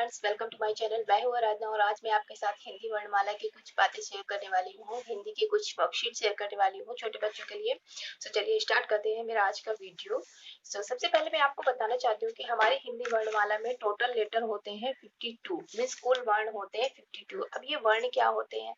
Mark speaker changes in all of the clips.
Speaker 1: Friends, welcome to my channel. मैं हूँ आराधना और आज मैं आपके साथ हिंदी वर्णमाला की कुछ बातें शेयर करने वाली हूँ। हिंदी की कुछ वर्कशीट शेयर करने वाली हूँ छोटे बच्चों के लिए। चलिए स्टार्ट करते हैं मेरा आज का वीडियो। सबसे पहले मैं आपको बताना चाहती हूँ कि हमारी हिंदी वर्णमाला में टोटल लेटर होते हैं 52, मीन्स कुल वर्ण होते हैं 52। अब ये वर्ण क्या होते हैं?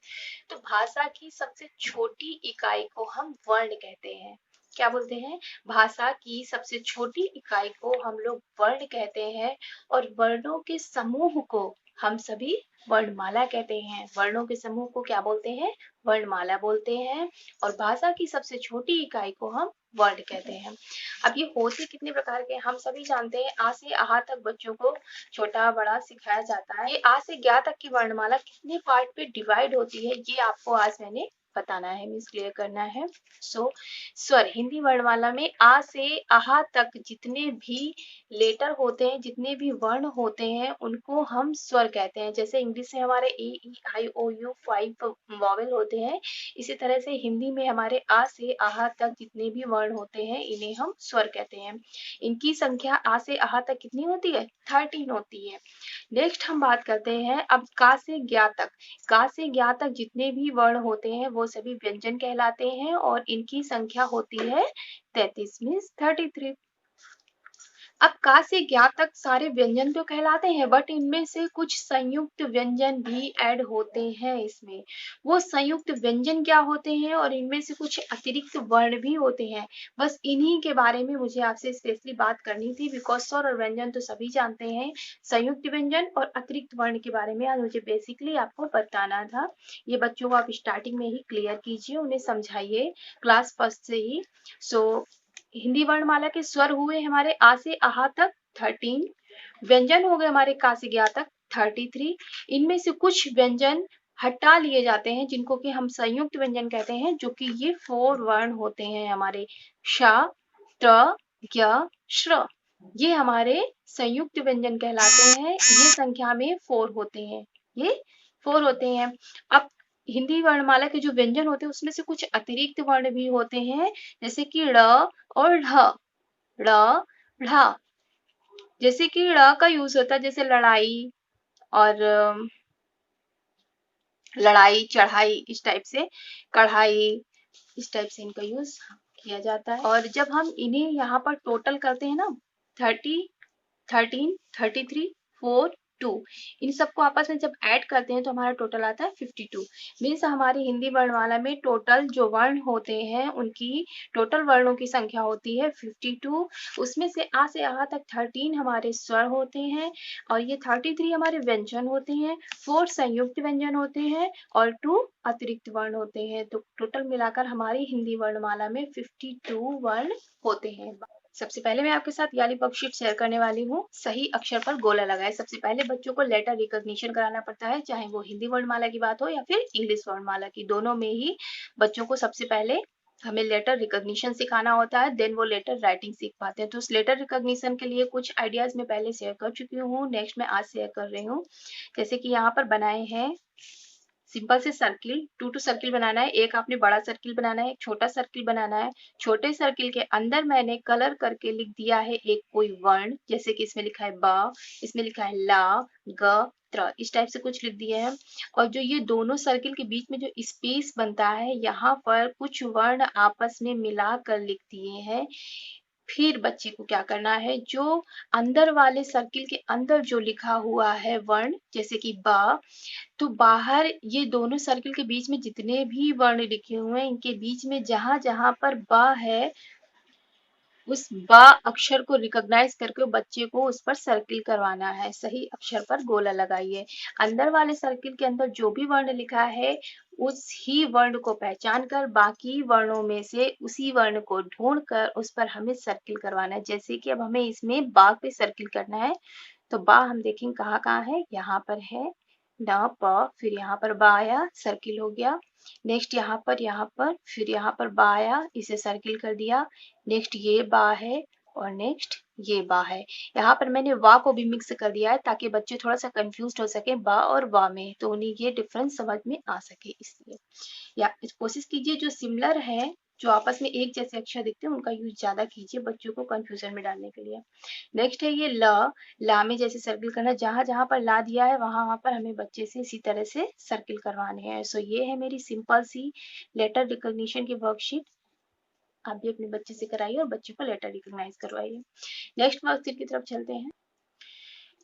Speaker 1: तो भाषा की सबसे छोटी इकाई को हम वर्ण कहते हैं। क्या बोलते हैं? भाषा की सबसे छोटी इकाई को हम लोग वर्ण कहते हैं और वर्णों के समूह को हम सभी वर्णमाला कहते हैं। वर्णों के समूह को क्या बोलते हैं? वर्णमाला बोलते हैं। और भाषा की सबसे छोटी इकाई को हम वर्ण कहते हैं। अब ये होते कितने प्रकार के हम सभी जानते हैं। आ से आहा तक बच्चों को छोटा बड़ा सिखाया जाता है। ये आ से ज्ञा तक की वर्णमाला कितने पार्ट पे डिवाइड होती है ये आपको आज मैंने बताना है, मीन्स क्लियर करना है। स्वर हिंदी वर्णमाला में आ से आहा तक जितने भी लेटर होते हैं, जितने भी वर्ण होते हैं उनको हम स्वर कहते हैं। जैसे इंग्लिश में हमारे ए ई आई ओ यू 5 वॉवेल होते हैं, इसी तरह से हिंदी में हमारे आ से आहा तक जितने भी वर्ण होते हैं इन्हें हम स्वर कहते हैं। इनकी संख्या आ से आहा तक कितनी होती है? 13 होती है। नेक्स्ट हम बात करते हैं अब का से ज्ञा तक। का से ज्ञा तक जितने भी वर्ण होते हैं वो सभी व्यंजन कहलाते हैं और इनकी संख्या होती है 33, मीन्स 33। अब का से ज्ञा तक सारे व्यंजन तो कहलाते हैं, बट इनमें से कुछ संयुक्त व्यंजन भी ऐड होते हैं इसमें। वो संयुक्त व्यंजन क्या होते हैं और इनमें से कुछ अतिरिक्त वर्ण भी होते हैं। बस इन्हीं के बारे में मुझे आपसे स्पेशली बात करनी थी, बिकॉज स्वर और व्यंजन तो सभी जानते हैं। संयुक्त व्यंजन और अतिरिक्त वर्ण के बारे में आज मुझे बेसिकली आपको बताना था। ये बच्चों को आप स्टार्टिंग में ही क्लियर कीजिए, उन्हें समझाइए क्लास फर्स्ट से ही। हिंदी वर्णमाला के स्वर हुए हमारे आ से आहा तक 13, व्यंजन हो गए हमारे का से ज्ञा तक 33। इनमें से कुछ व्यंजन हटा लिए जाते हैं जिनको कि हम संयुक्त व्यंजन कहते हैं, जो कि ये 4 वर्ण होते हैं हमारे श, ट, ज्ञ, श्र। ये हमारे संयुक्त व्यंजन कहलाते हैं। ये संख्या में 4 होते हैं, ये 4 होते हैं। अब हिंदी वर्णमाला के जो व्यंजन होते हैं उसमें से कुछ अतिरिक्त वर्ण भी होते हैं, जैसे कि ड़ और ढ। ड़, ढ। जैसे कि ड़ का यूज होता है जैसे लड़ाई और लड़ाई, चढ़ाई, इस टाइप से, कढ़ाई, इस टाइप से इनका यूज किया जाता है। और जब हम इन्हें यहाँ पर टोटल करते हैं ना, 30, 13, 33, 4, 2, इन सबको आपस में जब ऐड करते हैं तो हमारा टोटल आता है 52। मीन्स हमारी हिंदी वर्णमाला में टोटल जो वर्ण होते हैं उनकी टोटल वर्णों की संख्या होती है 52। उसमें से आ से आहा तक 13 हमारे स्वर होते हैं और ये 33 हमारे व्यंजन होते हैं, 4 संयुक्त व्यंजन होते हैं और 2 अतिरिक्त वर्ण होते हैं। तो टोटल मिलाकर हमारी हिंदी वर्णमाला में 52 वर्ण होते हैं। सबसे पहले मैं आपके साथ ये वाली वर्कशीट शेयर करने वाली हूँ। सही अक्षर पर गोला लगाए। सबसे पहले बच्चों को लेटर रिकॉग्निशन कराना पड़ता है, चाहे वो हिंदी वर्णमाला की बात हो या फिर इंग्लिश वर्णमाला की, दोनों में ही बच्चों को सबसे पहले हमें लेटर रिकॉग्निशन सिखाना होता है, देन वो लेटर राइटिंग सीख पाते हैं। तो उस लेटर रिकॉग्निशन के लिए कुछ आइडियाज मैं पहले शेयर कर चुकी हूँ, नेक्स्ट मैं आज शेयर कर रही हूँ। जैसे कि यहाँ पर बनाए हैं सिंपल से सर्किल, 2 सर्किल बनाना है। एक आपने बड़ा सर्किल बनाना है, एक छोटा सर्किल बनाना है। छोटे सर्किल के अंदर मैंने कलर करके लिख दिया है एक कोई वर्ण, जैसे कि इसमें लिखा है ब, इसमें लिखा है ला, ग, त्र, इस टाइप से कुछ लिख दिए हैं। और जो ये दोनों सर्किल के बीच में जो स्पेस बनता है, यहाँ पर कुछ वर्ण आपस में मिला कर लिख दिए हैं। फिर बच्चे को क्या करना है, जो अंदर वाले सर्किल के अंदर जो लिखा हुआ है वर्ण, जैसे कि बा, तो बाहर ये दोनों सर्किल के बीच में जितने भी वर्ण लिखे हुए हैं इनके बीच में जहां जहां पर बा है उस बा अक्षर को रिकॉग्नाइज करके बच्चे को उस पर सर्किल करवाना है। सही अक्षर पर गोला लगाइए। अंदर वाले सर्किल के अंदर जो भी वर्ण लिखा है उस ही वर्ण को पहचान कर बाकी वर्णों में से उसी वर्ण को ढूंढ कर उस पर हमें सर्किल करवाना है। जैसे कि अब हमें इसमें बा पे सर्किल करना है, तो बा हम देखेंगे कहाँ कहाँ है, यहाँ पर है न प, फिर यहाँ पर बा आया, सर्किल हो गया। नेक्स्ट यहाँ पर, फिर यहाँ पर बा आया, इसे सर्किल कर दिया। नेक्स्ट ये बा है और नेक्स्ट ये बा है। यहाँ पर मैंने वा को भी मिक्स कर दिया है ताकि बच्चे थोड़ा सा कंफ्यूज हो सके बा और वा में, तो उन्हें ये डिफरेंस समझ में आ सके, इसलिए या कोशिश कीजिए जो सिमिलर है जो आपस में एक जैसे अक्षर दिखते हैं उनका यूज ज्यादा कीजिए बच्चों को कंफ्यूजन में डालने के लिए। नेक्स्ट है ये ल। ला में जैसे सर्किल करना, जहां जहां पर ला दिया है वहां वहां पर हमें बच्चे से इसी तरह से सर्किल करवाने हैं। सो ये है मेरी सिंपल सी लेटर रिकॉग्निशन की वर्कशीट। आप भी अपने बच्चे से कराइए और बच्चों को लेटर रिकॉग्नाइज करवाइए। नेक्स्ट वर्कशीट की तरफ चलते हैं।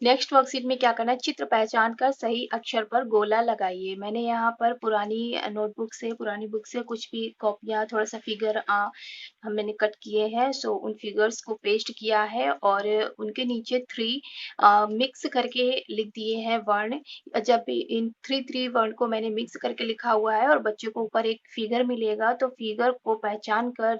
Speaker 1: नेक्स्ट वर्कशीट में क्या करना है, चित्र पहचान कर सही अक्षर पर गोला लगाइए। मैंने यहाँ पर पुरानी नोटबुक से, पुरानी बुक से कुछ भी कॉपियाँ, थोड़ा सा फिगर मैंने कट किए हैं। सो उन फिगर्स को पेस्ट किया है और उनके नीचे 3 मिक्स करके लिख दिए हैं वर्ण। जब भी इन 3 वर्ण को मैंने मिक्स करके लिखा हुआ है और बच्चों को ऊपर एक फिगर मिलेगा, तो फिगर को पहचान कर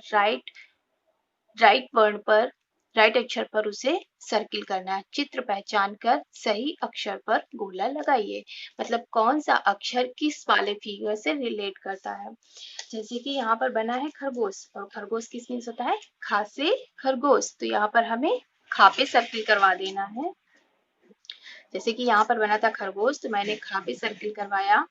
Speaker 1: राइट वर्ण पर, राइट अक्षर पर उसे सर्किल करना है। चित्र पहचान कर सही अक्षर पर गोला लगाइए। मतलब कौन सा अक्षर किस वाले फिगर से रिलेट करता है। जैसे कि यहाँ पर बना है खरगोश, और खरगोश किस मीन्स होता है, खा से खरगोश, तो यहाँ पर हमें खा पे सर्किल करवा देना है। जैसे कि यहाँ पर बना था खरगोश, तो मैंने खा पे सर्किल करवाया।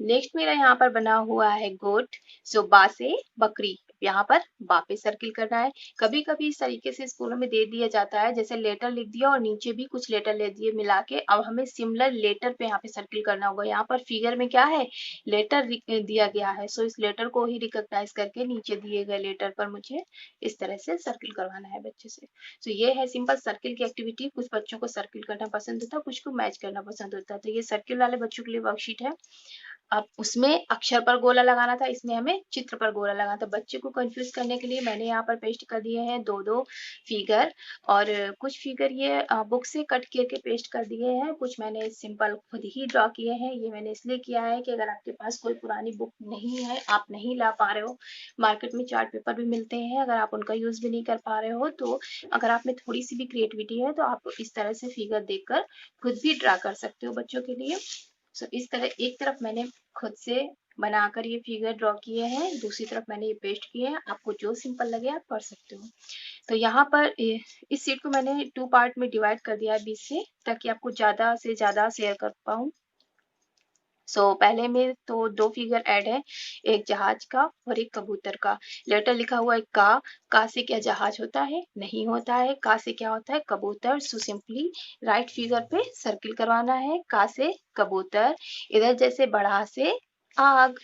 Speaker 1: नेक्स्ट मेरा यहाँ पर बना हुआ है गोट, सो बा से बकरी, यहाँ पर बा पे सर्किल करना है। कभी कभी इस तरीके से स्कूलों में दे दिया जाता है, जैसे लेटर लिख दिया और नीचे भी कुछ लेटर ले दिए मिला के। अब हमें सिमिलर लेटर पे यहाँ पे सर्किल करना होगा। यहाँ पर फिगर में क्या है, लेटर दिया गया है, सो इस लेटर को ही रिकॉग्नाइज करके नीचे दिए गए लेटर पर मुझे इस तरह से सर्किल करवाना है बच्चे से। तो ये है सिंपल सर्किल की एक्टिविटी। कुछ बच्चों को सर्किल करना पसंद होता है, कुछ को मैच करना पसंद होता है। तो ये सर्किल वाले बच्चों के लिए वर्कशीट है। अब उसमें अक्षर पर गोला लगाना था, इसमें हमें चित्र पर गोला लगाना था। बच्चे को कंफ्यूज करने के लिए मैंने यहाँ पर पेस्ट कर दिए हैं 2 फिगर, और कुछ फिगर ये बुक से कट करके पेस्ट कर दिए हैं, कुछ मैंने सिंपल खुद ही ड्रॉ किए हैं। ये मैंने इसलिए किया है कि अगर आपके पास कोई पुरानी बुक नहीं है, आप नहीं ला पा रहे हो, मार्केट में चार्ट पेपर भी मिलते हैं, अगर आप उनका यूज भी नहीं कर पा रहे हो, तो अगर आप में थोड़ी सी भी क्रिएटिविटी है तो आप इस तरह से फिगर देखकर खुद भी ड्रा कर सकते हो बच्चों के लिए। सो इस तरह एक तरफ मैंने खुद से बनाकर ये फिगर ड्रॉ किए हैं, दूसरी तरफ मैंने ये पेस्ट किए हैं। आपको जो सिंपल लगे आप कर सकते हो। तो यहाँ पर इस सीट को मैंने 2 पार्ट में डिवाइड कर दिया है बीच से, ताकि आपको ज्यादा से ज्यादा शेयर कर पाऊँ। पहले में तो 2 फिगर ऐड है, एक जहाज का और एक कबूतर का। लेटर लिखा हुआ है का से क्या जहाज होता है, नहीं होता है। का से क्या होता है, कबूतर। सो सिंपली राइट फिगर पे सर्किल करवाना है, का से कबूतर। इधर जैसे बढ़ा से आग।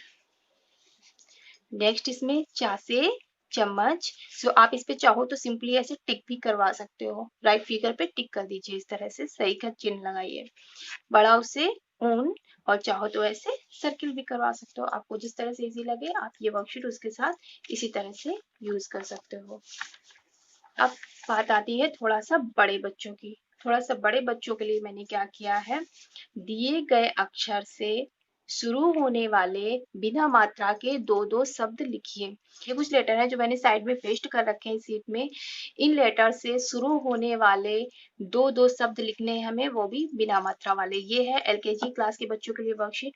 Speaker 1: नेक्स्ट इसमें चा से चम्मच। आप इस पे चाहो तो सिंपली ऐसे टिक भी करवा सकते हो, राइट फिगर पे टिक कर दीजिए, इस तरह से सही का चिन्ह लगाइए। बड़ा उसे ऊन, और चाहो तो ऐसे सर्किल भी करवा सकते हो। आपको जिस तरह से इजी लगे आप ये वर्कशीट उसके साथ इसी तरह से यूज कर सकते हो। अब बात आती है थोड़ा सा बड़े बच्चों की। थोड़ा सा बड़े बच्चों के लिए मैंने क्या किया है, दिए गए अक्षर से शुरू होने वाले बिना मात्रा के 2 शब्द लिखिए। ये कुछ लेटर है जो मैंने साइड में पेस्ट कर रखे हैं सीट में। इन लेटर से शुरू होने वाले 2 शब्द लिखने हैं हमें, वो भी बिना मात्रा वाले। ये है एलकेजी क्लास के बच्चों के लिए वर्कशीट।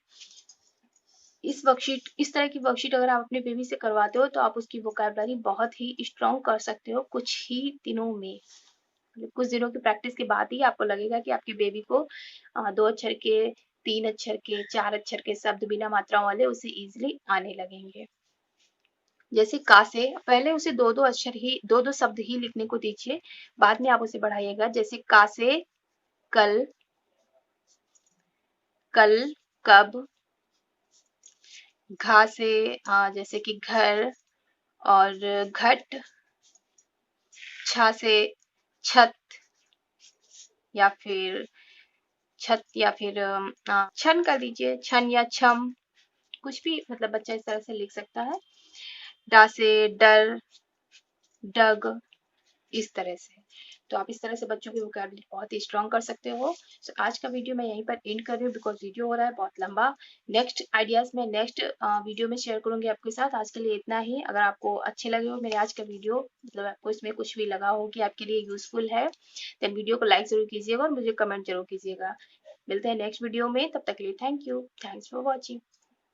Speaker 1: इस तरह की वर्कशीट अगर आप अपने बेबी से करवाते हो तो आप उसकी वोकैबुलरी बहुत ही स्ट्रॉन्ग कर सकते हो कुछ ही दिनों में। कुछ दिनों की प्रैक्टिस के बाद ही आपको लगेगा कि आपके बेबी को 2 अक्षर के, 3 अक्षर के, 4 अक्षर के शब्द बिना मात्राओं वाले उसे इजिली आने लगेंगे। जैसे का से पहले उसे 2 अक्षर ही, 2 शब्द ही लिखने को दीजिए, बाद में आप उसे बढ़ाइएगा। जैसे का से कल, कल कब। घा से जैसे कि घर और घट। छा से छत, या फिर छत, या फिर छन कर दीजिए, छन या छम, कुछ भी, मतलब बच्चा इस तरह से लिख सकता है। डा से डर, डग, इस तरह से। तो आप इस तरह से बच्चों की वोकैबुलरी बहुत ही स्ट्रॉन्ग कर सकते हो। आज का वीडियो मैं यहीं पर एंड कर रही हूँ, बिकॉज वीडियो हो रहा है बहुत लंबा। नेक्स्ट आइडियाज मैं नेक्स्ट वीडियो में शेयर करूंगी आपके साथ। आज के लिए इतना ही। अगर आपको अच्छे लगे हो मेरे आज का वीडियो, मतलब आपको इसमें कुछ भी लगा हो कि आपके लिए यूजफुल है, देन वीडियो को लाइक जरूर कीजिएगा और मुझे कमेंट जरूर कीजिएगा। मिलते हैं नेक्स्ट वीडियो में, तब तक के लिए thank you, thanks for watching.